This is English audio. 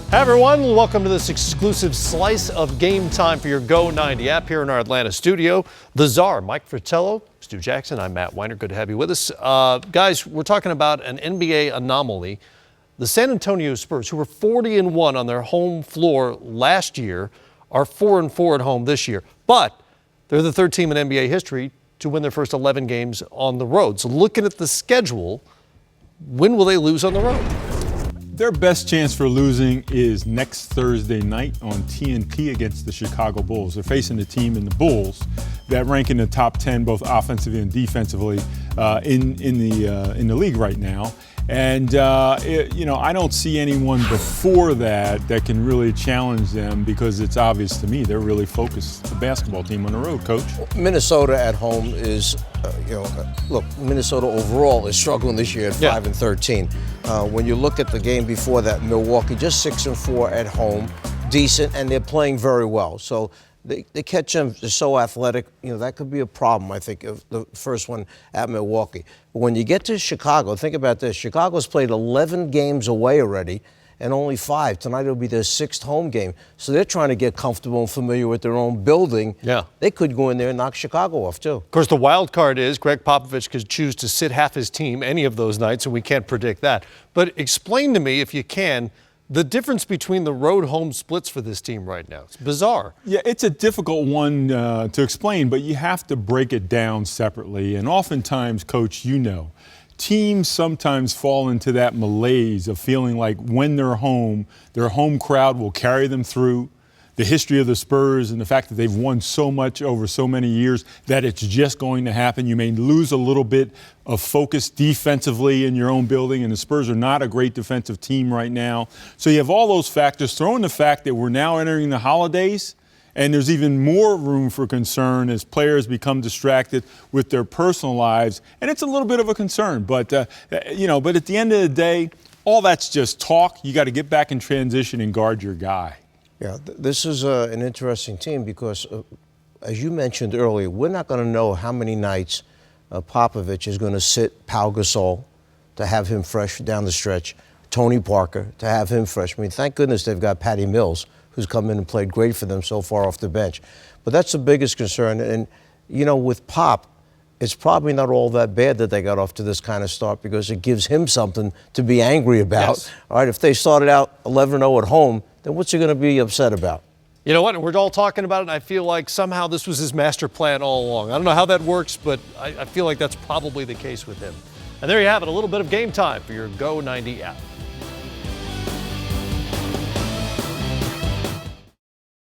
Hi everyone, welcome to this exclusive slice of Game Time for your Go 90 app here in our Atlanta studio. The Czar, Mike Fratello, Stu Jackson, I'm Matt Weiner, good to have you with us. Guys, we're talking about an NBA anomaly. The San Antonio Spurs, who were 40-1 on their home floor last year, are 4-4 at home this year. But they're the third team in NBA history to win their first 11 games on the road. So looking at the schedule, when will they lose on the road? Their best chance for losing is next Thursday night on TNT against the Chicago Bulls. They're facing a team in the Bulls that rank in the top 10 both offensively and defensively in the league right now. And I don't see anyone before that can really challenge them, because it's obvious to me they're really focused, the basketball team, on the road, Coach. Minnesota at home is, look, Minnesota overall is struggling this year at 5-13. When you look at the game before that, Milwaukee just 6-4 at home, decent, and they're playing very well. So they catch them, they're so athletic, that could be a problem, I think, of the first one at Milwaukee. But when you get to Chicago, think about this. Chicago's played 11 games away already and only 5. Tonight will be their 6th home game. So they're trying to get comfortable and familiar with their own building. Yeah. They could go in there and knock Chicago off, too. Of course, the wild card is Greg Popovich could choose to sit half his team any of those nights, and we can't predict that. But explain to me, if you can, the difference between the road-home splits for this team right now. It's bizarre. Yeah, it's a difficult one to explain, but you have to break it down separately. And oftentimes, Coach, teams sometimes fall into that malaise of feeling like when they're home, their home crowd will carry them through. The history of the Spurs and the fact that they've won so much over so many years that it's just going to happen. You may lose a little bit of focus defensively in your own building, and the Spurs are not a great defensive team right now. So you have all those factors. Throw in the fact that we're now entering the holidays, and there's even more room for concern as players become distracted with their personal lives. And it's a little bit of a concern. But, but at the end of the day, all that's just talk. You got to get back in transition and guard your guy. Yeah, this is an interesting team because, as you mentioned earlier, we're not going to know how many nights Popovich is going to sit Pau Gasol to have him fresh down the stretch, Tony Parker to have him fresh. I mean, thank goodness they've got Patty Mills, who's come in and played great for them so far off the bench. But that's the biggest concern. And, with Pop, it's probably not all that bad that they got off to this kind of start, because it gives him something to be angry about. Yes. All right, if they started out 11-0 at home, then what's he going to be upset about? You know what? We're all talking about it, and I feel like somehow this was his master plan all along. I don't know how that works, but I feel like that's probably the case with him. And there you have it, a little bit of Game Time for your Go 90 app.